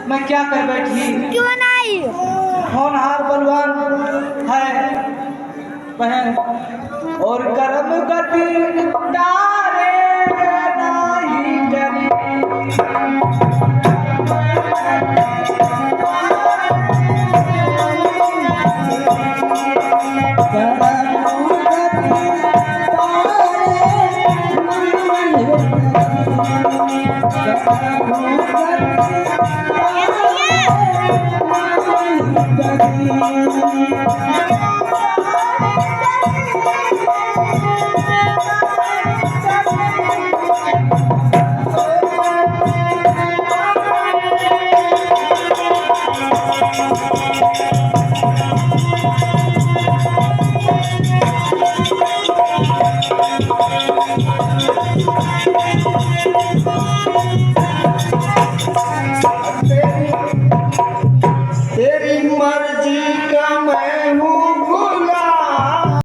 मैं क्या कर बैठी? क्यों नहीं? होनहार बलवान है बहन और कर्म गति तारे नाही जरी।